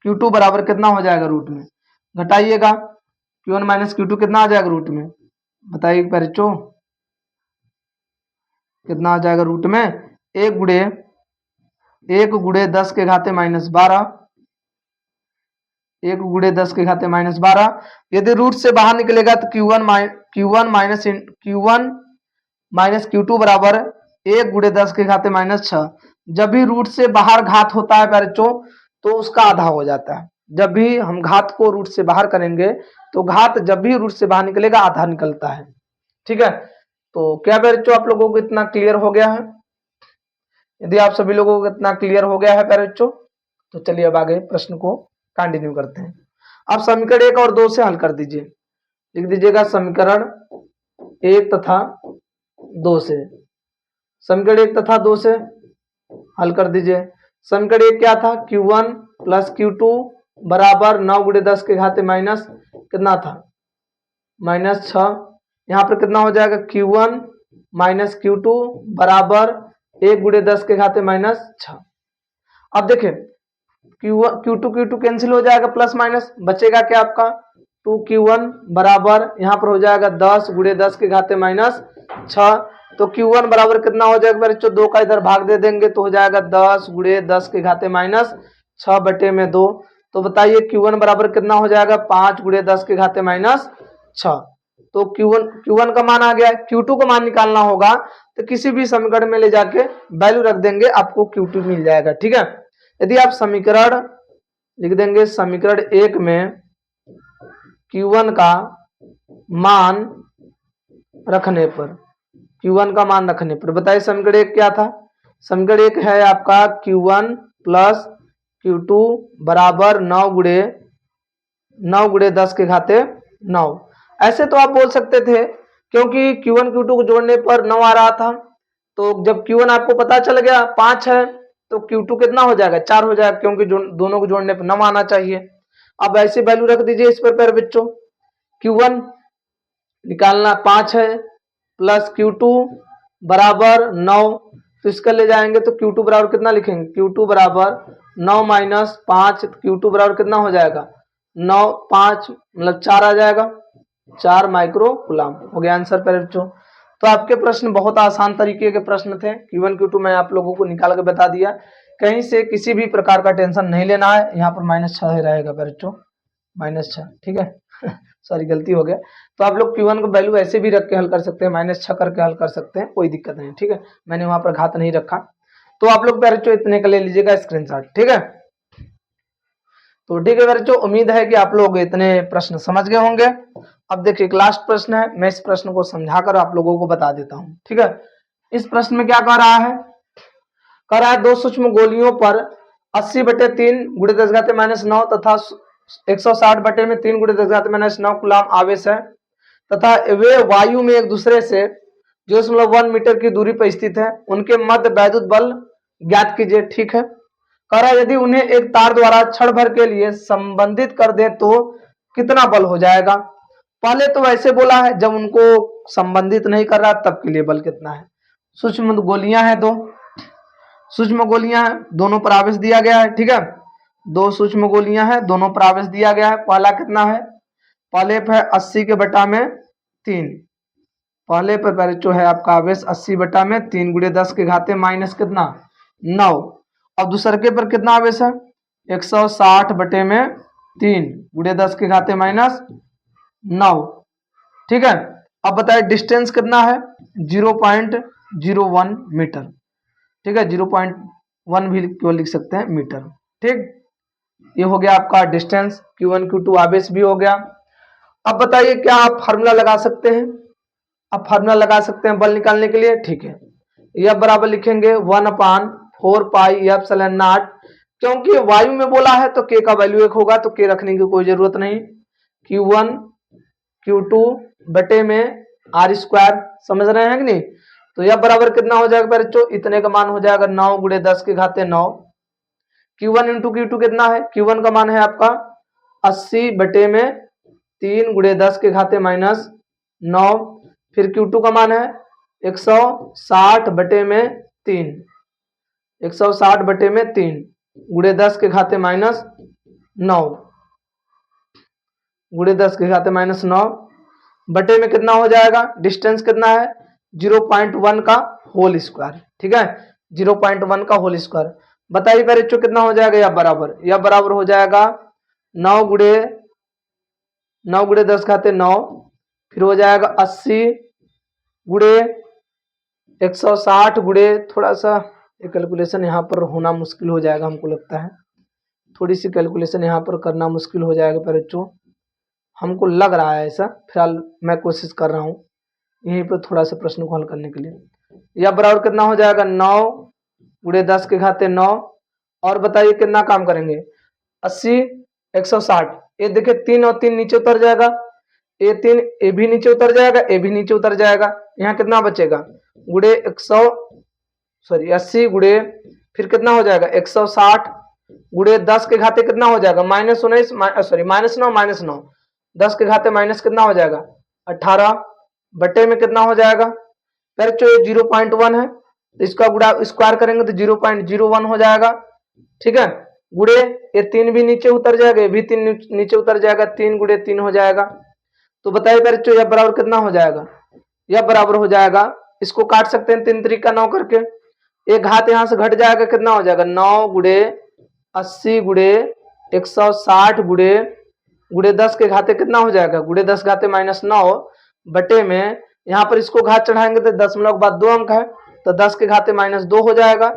Q2 बराबर कितना हो जाएगा रूट में, घटाइएगा, Q1 माइनस Q2 कितना आ जाएगा रूट में, बताइए बच्चों कितना आ जाएगा रूट में, 1 गुणे 10 के घाते -12, 1 गुणे 10 के घाते -12, यदि रूट से बाहर निकलेगा तो Q1 माइनस Q2 बराबर 1 गुणे 10 के घाते -6, जब भी रूट से बाहर घात होता है बच्चों तो उसका आधा हो जाता है। जब भी हम घात को रूट से बाहर करेंगे तो घात जब भी रूट से बाहर निकलेगा आधा निकलता है। ठीक है, तो क्या बच्चों आप लोगों को इतना क्लियर हो गया है? यदि आप सभी लोगों को इतना क्लियर हो गया है बच्चों तो चलिए अब आगे प्रश्न को कंटिन्यू करते हैं। आप समीकरण 1 और 2 से हल कर दीजिए। लिख दीजिएगा समीकरण 1 तथा 2 से। समीकरण 1 तथा 2 से हल कर दीजिए। समीकरण 1 क्या था? Q1 प्लस Q2 बराबर 9 गुणे 10 के घाते माइनस कितना था? -6। यहाँ पर कितना हो जाएगा? Q1 माइनस Q2 बराबर 1 गुणे 10 के घाते -6। अब देखें Q2 कैंसिल हो जाएगा, प्लस माइनस बचेगा क्या आपका? 2Q1 बराबर यहाँ पर हो जाएगा 10 गुणे 10 के घाते -6। तो Q1 बराबर कितना हो जाएगा बच्चों? 2 का इधर भाग दे देंगे तो हो जाएगा 10 गुणे 10 के घाते -6 बटे में 2। तो बताइए Q1 बराबर कितना हो जाएगा? 5 गुणे 10 के घाते -6। तो Q1 का मान आ गया। Q2 का मान निकालना होगा तो किसी भी समीकरण में ले जाके वैल्यू रख देंगे, आपको Q2 मिल जाएगा। ठीक है, यदि आप समीकरण लिख देंगे समीकरण 1 में Q1 का मान रखने पर, Q1 का मान रखने पर बताइए समीकरण 1 क्या था? समीकरण 1 है आपका Q1 प्लस Q2 बराबर 9 गुणे 10 के घाते 9। ऐसे तो आप बोल सकते थे क्योंकि Q1 Q2 को जोड़ने पर 9 आ रहा था, तो जब Q1 आपको पता चल गया 5 है तो Q2 कितना हो जाएगा? 4 हो जाएगा, क्योंकि दोनों को जोड़ने पर 9 आना चाहिए। अब ऐसी वैल्यू रख दीजिए इस पर बच्चों। Q1 निकालना 5 है प्लस Q2 बराबर 9, तो इसका ले जाएंगे तो Q2 बराबर कितना लिखेंगे? Q2 बराबर 9 माइनस 5, Q2 बराबर कितना हो जाएगा? 9 5 मतलब 4 आ जाएगा, 4 माइक्रो कूलम हो गया आंसर पर बच्चों। तो आपके प्रश्न बहुत आसान तरीके के प्रश्न थे। Q1 Q2 मैं आप लोगों को निकाल के बता दिया, कहीं से किसी भी प्रकार का टेंशन नहीं लेना है। यहाँ पर -6 रहेगा बच्चों, -6। ठीक है सॉरी गलती हो गया। तो आप लोग Q1 को वैल्यू ऐसे भी रख के हल कर सकते हैं, -6 करके हल कर सकते हैं, कोई दिक्कत नहीं। ठीक है, मैंने वहां पर घात नहीं रखा। तो आप लोग बच्चों इतने का ले लीजिएगा स्क्रीनशॉट। ठीक है, तो ठीक है बच्चों, उम्मीद है कि आप लोग इतने प्रश्न समझ गए होंगे। अब देखिए एक लास्ट प्रश्न है, मैं इस प्रश्न को समझाकर आप लोगों को बता देता हूं। ठीक है, इस प्रश्न में क्या कह रहा है? कह रहा है दो सूक्ष्म गोलियों पर 80 बटे 3 गुणे 10 घाते -9 तथा 160 बटे में 3 गुणे 10 घाते -9 कूलम आवेश है तथा वे वायु में एक दूसरे से 0.1 मीटर की दूरी पर स्थित है। उनके मध्य वैद्युत बल ज्ञात कीजिए। ठीक है, कह रहा यदि उन्हें एक तार द्वारा क्षण भर के लिए संबंधित कर दे तो कितना बल हो जाएगा? पहले तो वैसे बोला है, जब उनको संबंधित नहीं कर रहा तब के लिए बल कितना है। सूक्ष्म गोलियां हैं, दो सूक्ष्म गोलियां हैं, दोनों पर आवेश दिया गया है। ठीक है, दो सूक्ष्म गोलियां हैं, दोनों पर आवेश दिया गया है। पहला कितना है? पहले पर 80 के बटा में 3, पहले पर जो है आपका आवेश 80 बटा में 3 गुणे 10 के घाते माइनस कितना 9। और दूसरे के पर कितना आवेश है? 160 बटे में 3 गुणे 10 के घाते -9। ठीक है, अब बताए डिस्टेंस कितना है? 0.01 मीटर। ठीक है, 0.1 भी क्यों लिख सकते हैं मीटर। ठीक, ये हो गया आपका डिस्टेंस। Q1 Q2 आवेश भी हो गया। अब बताइए क्या आप फार्मूला लगा सकते हैं? अब फार्मूला लगा सकते हैं बल निकालने के लिए। ठीक है, यह बराबर लिखेंगे 1/4 पाई एप्सिलॉन नॉट, क्योंकि वायु में बोला है तो k का वैल्यू 1 होगा, तो k रखने की कोई जरूरत नहीं। Q1 Q2 बटे में r², समझ रहे हैं कि नहीं? तो यह बराबर कितना हो जाएगा बच्चों? इतने का मान हो जाएगा 9 गुणे 10 के घाते 9। Q1 इंटू Q2 कितना है? Q1 का मान है आपका 80 बटे में 3 गुणे 10 के घाते -9। फिर Q2 का मान है 160 बटे में 3, 160 बटे में 3 गुणे 10 के घाते -9, गुणे 10 के घाते -9 बटे में कितना हो जाएगा? डिस्टेंस कितना है? 0.1 का होल स्क्वायर। ठीक है, 0.1 का होल स्क्वायर। बताइए बच्चों कितना हो जाएगा? यह बराबर हो जाएगा 9 गुणे 10 घाते 9, फिर हो जाएगा 80 गुणे 160 गुणे थोड़ा सा ये कैलकुलेशन यहाँ पर होना मुश्किल हो जाएगा, हमको लगता है थोड़ी सी कैलकुलेशन यहाँ पर करना मुश्किल हो जाएगा पर बच्चों, हमको लग रहा है ऐसा। फिलहाल मैं कोशिश कर रहा हूँ यहीं पर थोड़ा सा प्रश्न को हल करने के लिए। यह बराबर कितना हो जाएगा 9 गुणे 10 के घाते 9, और बताइए कितना काम करेंगे 80 160। ये देखिए 3 और 3 नीचे उतर जाएगा, ये 3 ये भी नीचे उतर जाएगा, ये भी नीचे उतर जाएगा, यहाँ कितना बचेगा गुणे 80 गुणे फिर कितना हो जाएगा 160 गुणे 10 के घाते कितना हो जाएगा -19 -9 10 के घाते माइनस कितना हो जाएगा 18 बटे में कितना हो जाएगा फिर जो 0.1 है तो इसका गुणा स्क्वायर करेंगे तो 0.01 हो जाएगा, ठीक है। गुणे ये 3 भी नीचे उतर जाएगा, ये भी 3 नीचे उतर जाएगा, 3 गुणे 3 हो जाएगा। तो बताइए बच्चों यह बराबर कितना हो जाएगा, यह बराबर हो जाएगा, इसको काट सकते हैं 3 तरीका 9 करके, एक घात यहां से घट जाएगा, कितना हो जाएगा 9 गुणे 80 गुणे 160 गुणे 10 के घाते कितना हो जाएगा गुणे 10 घाते -9 बटे में यहाँ पर इसको घात चढ़ाएंगे तो दशमलव के बाद 2 अंक है तो 10 के घाते -2 हो जाएगा,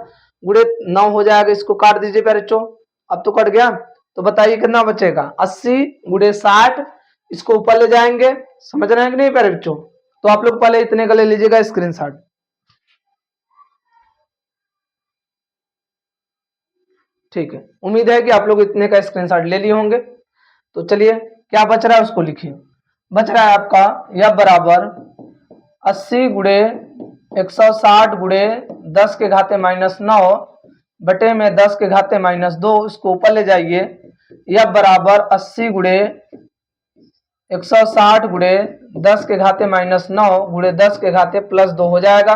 गुणे 9 हो जाएगा, इसको काट दीजिए बच्चों, अब तो कट गया। तो बताइए कितना बचेगा 80 गुणे 60, इसको ऊपर ले जाएंगे, समझ रहे हैं कि नहीं प्यारे बच्चों। तो आप लोग पहले इतने का ले लीजिएगा स्क्रीनशॉट, ठीक है। उम्मीद है कि आप लोग इतने का स्क्रीनशॉट ले लिए होंगे। तो चलिए क्या बच रहा है उसको लिखिए, बच रहा है आपका यह बराबर 80 गुणे 160 गुणे 10 के घाते -9 बटे में 10 के घाते -2, इसको ऊपर ले जाइए, यह बराबर 80 गुणे 160 गुणे 10 के घाते -9 गुणे 10 के घाते +2 हो जाएगा,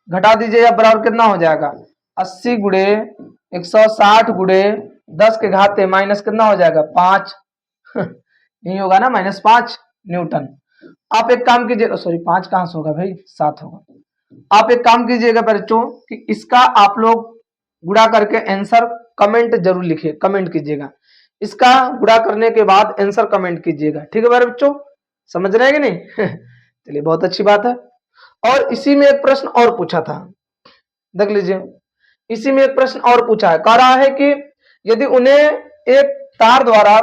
घटा दीजिए, यह बराबर कितना हो जाएगा 80 गुणे 160 गुणे 10 के घाते माइनस कितना हो जाएगा 5 नहीं होगा ना -5 न्यूटन। आप एक काम कीजिएगा, सॉरी 5 कहां से होगा भाई 7 होगा। आप एक काम कीजिएगा बच्चों कि इसका आप लोग गुणा करके आंसर कमेंट जरूर लिखिए, कमेंट कीजिएगा, इसका गुणा करने के बाद आंसर कमेंट कीजिएगा, ठीक है मेरे बच्चों, समझ रहे हैं कि नहीं चलिए बहुत अच्छी बात है। और इसी में एक प्रश्न और पूछा था, देख लीजिए, इसी में एक प्रश्न और पूछा है, कह रहा है कि यदि उन्हें एक तार द्वारा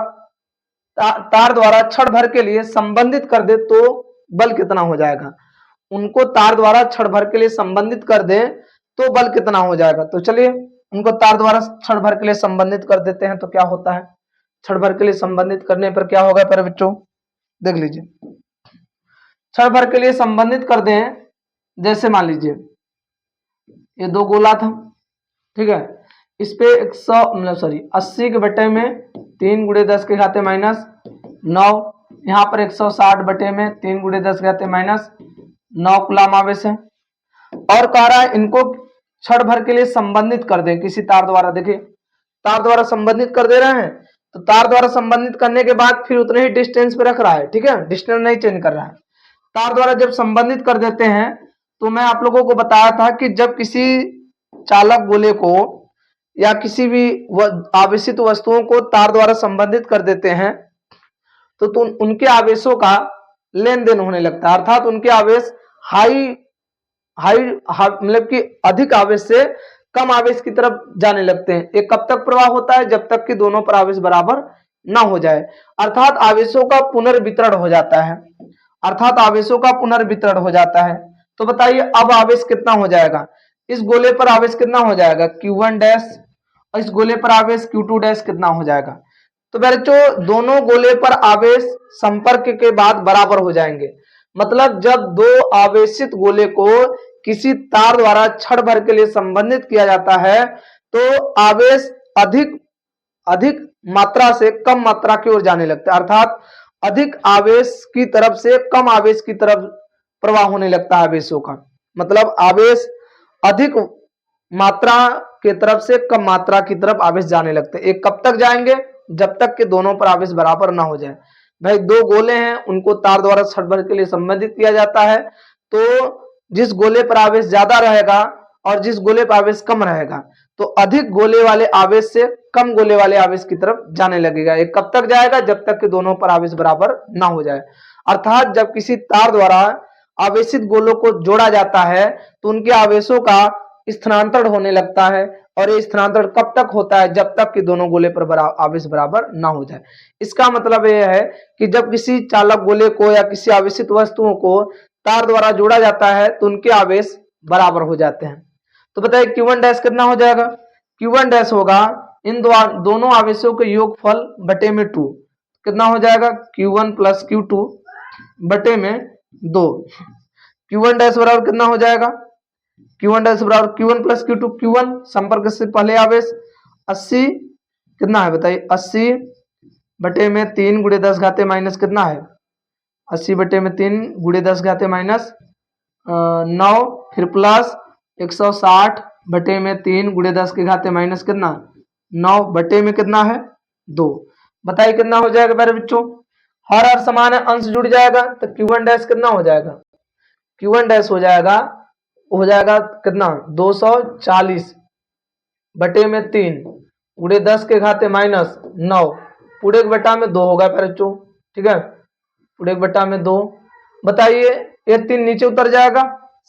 क्षण भर के लिए संबंधित कर दे तो बल कितना हो जाएगा। उनको तार द्वारा क्षण भर के लिए संबंधित कर दे तो बल कितना हो जाएगा। तो चलिए उनको तार द्वारा क्षण भर के लिए संबंधित कर देते हैं तो क्या होता है, क्षण भर के लिए संबंधित करने पर क्या होगा प्यारे बच्चों, देख लीजिए, क्षण भर के लिए संबंधित कर दें, जैसे मान लीजिए ये 2 गोला था, ठीक है, इस पे 80 के बटे में 3 गुणे 10 के घाते -9, यहाँ पर 160 बटे में 3 गुणे 10 के घाते -9 कूलम आवेश है, और कह रहा है इनको क्षण भर के लिए संबंधित कर दें किसी तार द्वारा। देखिए तार द्वारा संबंधित कर दे रहे हैं, तो तार द्वारा संबंधित करने के बाद फिर उतने ही डिस्टेंस पे रख रहा है, ठीक है, डिस्टेंस नहीं चेंज कर रहा है। तार द्वारा जब संबंधित कर देते हैं तो मैं आप लोगों को बताया था कि जब किसी चालक गोले को या किसी भी आवेशित वस्तुओं को तार द्वारा संबंधित कर देते हैं तो उनके आवेशों का लेन देन होने लगता है, अर्थात उनके आवेश मतलब कि अधिक आवेश से कम आवेश की तरफ जाने लगते हैं। ये कब तक प्रवाह होता है, जब तक कि दोनों पर आवेश बराबर ना हो जाए, अर्थात आवेशों का पुनर्वितरण हो जाता है, अर्थात आवेशों का पुनर्वितरण हो जाता है। तो बताइए अब आवेश कितना हो जाएगा, इस गोले पर आवेश कितना हो जाएगा Q1 डैश और इस गोले पर आवेश Q2 डैश कितना हो जाएगा। तो बच्चों दोनों गोले पर आवेश संपर्क के बाद बराबर हो जाएंगे, मतलब जब दो आवेशित गोले को किसी तार द्वारा क्षण भर के लिए संबंधित किया जाता है तो आवेश अधिक मात्रा से कम मात्रा की ओर जाने लगता है, अर्थात अधिक आवेश की तरफ से कम आवेश की तरफ प्रवाह होने लगता है आवेशों का, मतलब आवेश अधिक मात्रा की तरफ से कम मात्रा की तरफ आवेश जाने लगते हैं। एक कब तक जाएंगे, जब तक कि दोनों पर आवेश बराबर ना हो जाए। भाई 2 गोले हैं, उनको तार द्वारा क्षण भर के लिए संबंधित किया जाता है, तो जिस गोले पर आवेश ज्यादा रहेगा और जिस गोले पर आवेश कम रहेगा तो अधिक गोले वाले आवेश से कम गोले वाले आवेश की तरफ जाने लगेगा। ये कब तक जाएगा, जब तक कि दोनों पर आवेश बराबर ना हो जाए, अर्थात जब किसी तार द्वारा आवेशित गोलों को जोड़ा जाता है तो उनके आवेशों का स्थानांतरण होने लगता है। और ये स्थानांतरण कब तक होता है? जब तक कि दोनों गोले पर आवेश बराबर ना हो जाए। इसका मतलब यह है कि जब किसी चालक गोले को या किसी आवेशित वस्तुओं को तार द्वारा जोड़ा जाता है तो उनके आवेश बराबर हो जाते हैं। तो बताइए Q1 डैश कितना हो जाएगा? Q1 डैश होगा इन दोनों आवेशों के योगफल बटे में 2। कितना हो जाएगा? Q1 प्लस Q2 बटे में 2। Q1 डैश बराबर कितना हो जाएगा? Q1 डैश बराबर Q1 प्लस Q2। Q1 संपर्क से पहले आवेश 80 कितना है बताइए? 80 बटे में 3 गुणे 10 घाते माइनस कितना है? 80 बटे में 3 गुणे 10 घाते माइनस 9, फिर प्लस 160 बटे में 3 गुणे 10 के घाते माइनस कितना? 9 बटे में कितना है? 2। बताइए कितना हो जाएगा मेरे बच्चों? हर समान है, अंश जुड़ जाएगा तो Q1 डैश कितना हो जाएगा? Q1 डैश हो जाएगा कितना? 240 बटे में 3 गुणे 10 के घाते माइनस 9 पूरे एक बटा में 2 होगा मेरे बच्चों। ठीक है, पूरे एक बटा में 2। बताइए ये 3 नीचे उतर जाएगा,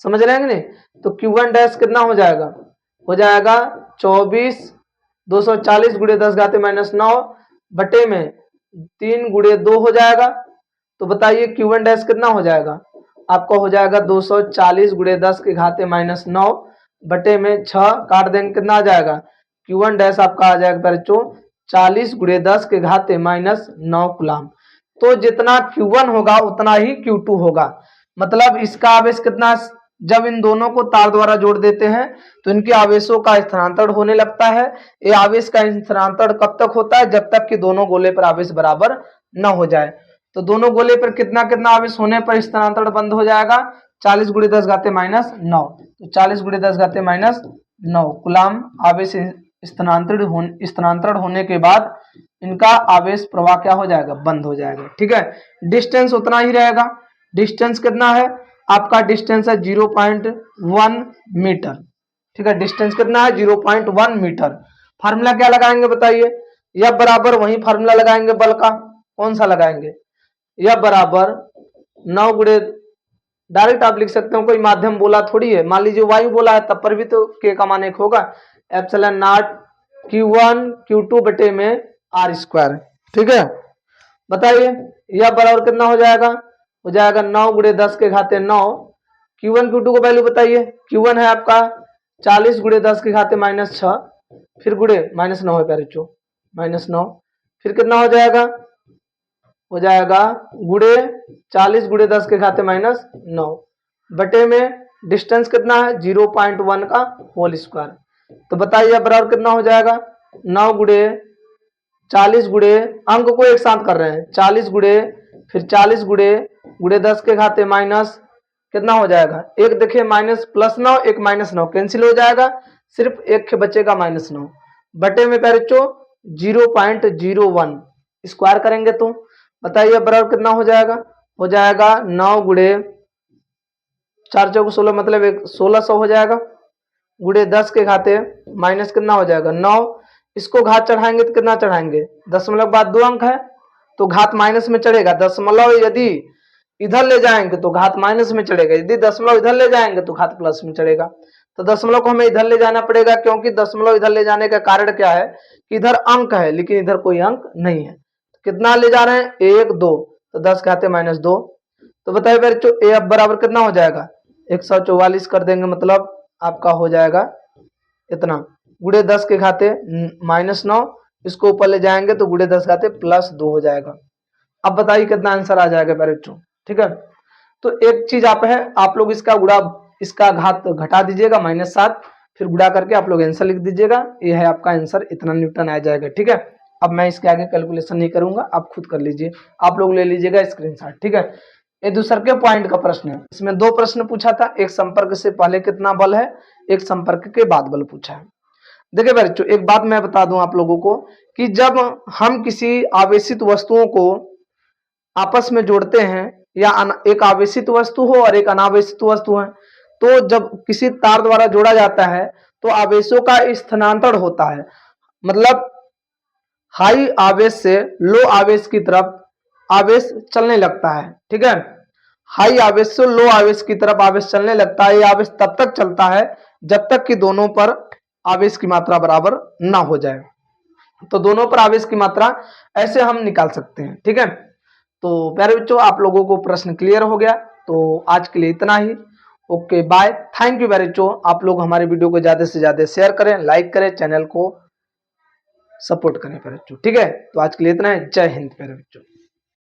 समझ रहे हैं नहीं? तो Q1 डैश कितना हो जाएगा? हो जाएगा 24 240 गुणे 10 घाते माइनस 9 बटे में 3 गुणे 2 हो जाएगा। तो बताइए Q1 डैश कितना हो जाएगा? आपका हो जाएगा 240 गुणे 10 के घाते माइनस 9 बटे में 6 काट देंगे, कितना आ जाएगा? Q1 डैश आपका आ जाएगा बच्चों 40 गुणे 10 के घाते माइनस 9 कूलाम। तो जितना Q1 होगा उतना ही Q2 होगा। मतलब इसका आवेश कितना? जब इन दोनों को तार द्वारा जोड़ देते हैं तो इनके आवेशों का स्थानांतरण होने लगता है। ये आवेश का स्थानांतरण कब तक होता है? जब तक कि दोनों गोले पर आवेश बराबर न हो जाए। तो दोनों गोले पर कितना कितना आवेश होने पर स्थानांतरण बंद हो जाएगा? 40 गुणे 10 घाते माइनस 9। तो 40 गुणे 10 घाते माइनस 9 कूलाम आवेश स्थानांतरण होने के बाद इनका आवेश प्रवाह क्या हो जाएगा? बंद हो जाएगा। ठीक है, डिस्टेंस उतना ही रहेगा। डिस्टेंस कितना है आपका? डिस्टेंस है 0.1 मीटर। ठीक है, डिस्टेंस कितना है? 0.1 मीटर। फार्मूला क्या लगाएंगे बताइए? यह बराबर वही फार्मूला लगाएंगे बल का। कौन सा लगाएंगे? यह बराबर 9 गुणे, डायरेक्ट आप लिख सकते हो, कोई माध्यम बोला थोड़ी है। मान लीजिए वायु बोला है तब पर भी तो के का मान 1 होगा। एप्सिलॉन नॉट Q1 Q2 बटे में R स्क्वायर। ठीक है, बताइए यह बराबर कितना हो जाएगा? हो जाएगा 9 गुणे 10 के घाते 9। Q1 Q2 को वैल्यू बताइए। Q1 है आपका 40 गुणे 10 के घाते माइनस 6, फिर गुणे माइनस 9 है प्यारे बच्चों, माइनस 9, फिर कितना हो जाएगा? हो जाएगा गुणे 40 गुणे 10 के घाते माइनस 9 बटे में डिस्टेंस कितना है? 0.1 का होल स्क्वायर। तो बताइए बराबर कितना हो जाएगा? 9 गुणे 40 गुणे, अंक को एक साथ कर रहे हैं, 40 गुणे फिर 40 गुणे 10 के घाते माइनस कितना हो जाएगा? एक देखिए माइनस प्लस 9, एक माइनस 9 कैंसिल हो जाएगा, सिर्फ एक बचेगा माइनस 9 बटे में प्यारे बच्चों 0.01 स्क्वायर करेंगे तो बताइए बराबर कितना हो जाएगा? हो जाएगा 9 गुणे 4 चौक 16 मतलब 1600 हो जाएगा, गुणे 10 के घाते माइनस कितना हो जाएगा? 9। इसको घात चढ़ाएंगे तो कितना चढ़ाएंगे? दशमलव बाद 2 अंक है तो घात माइनस में चढ़ेगा। दशमलव यदि इधर ले जाएंगे तो घात माइनस में चढ़ेगा, यदि दशमलव इधर ले जाएंगे तो घात प्लस में चढ़ेगा। तो दशमलव को हमें इधर ले जाना पड़ेगा, क्योंकि दशमलव इधर ले जाने का कारण क्या है कि इधर अंक है लेकिन इधर कोई अंक नहीं है। कितना ले जा रहे हैं? 1 2, तो 10 घाते माइनस 2। तो बताइए बच्चों ए अब बराबर कितना हो जाएगा? 144 कर देंगे, मतलब आपका हो जाएगा इतना, गुणे 10 के घाते माइनस 9, इसको ऊपर ले जाएंगे तो गुणे 10 घाते प्लस 2 हो जाएगा। अब बताइए कितना आंसर आ जाएगा बच्चों? ठीक है, तो एक चीज आप है, आप लोग इसका घात घटा दीजिएगा -7, फिर गुणा करके आप लोग आंसर लिख दीजिएगा। ये है आपका आंसर, इतना न्यूटन आ जाएगा। ठीक है, अब मैं इसके आगे कैलकुलेशन नहीं करूंगा, आप खुद कर लीजिए, आप लोग ले लीजिएगा स्क्रीनशॉट। ठीक है, ये दूसरे के पॉइंट का प्रश्न है। इसमें 2 प्रश्न पूछा था, एक संपर्क से पहले कितना बल है, एक संपर्क के बाद बल पूछा है। देखिए बच्चों एक बात मैं बता दूं आप लोगों को कि जब हम किसी आवेशित वस्तुओं को आपस में जोड़ते हैं, या एक आवेशित वस्तु हो और एक अनावेशित वस्तु है, तो जब किसी तार द्वारा जोड़ा जाता है तो आवेशों का स्थानांतरण होता है। मतलब हाई आवेश से लो आवेश की तरफ आवेश चलने लगता है। ठीक है, हाई आवेश से लो आवेश की तरफ आवेश चलने लगता है। ये आवेश तब तक चलता है जब तक कि दोनों पर आवेश की मात्रा बराबर ना हो जाए। तो दोनों पर आवेश की मात्रा ऐसे हम निकाल सकते हैं, ठीक है। तो प्यारे बच्चों, आप लोगों को प्रश्न क्लियर हो गया। तो आज के लिए इतना ही। ओके बाय, थैंक यू प्यारे बच्चों। आप लोग हमारे वीडियो को ज्यादा से ज्यादा शेयर करें, लाइक करें, चैनल को सपोर्ट करें प्यारे बच्चों, ठीक है। तो आज के लिए इतना है। जय हिंद प्यारे बच्चों।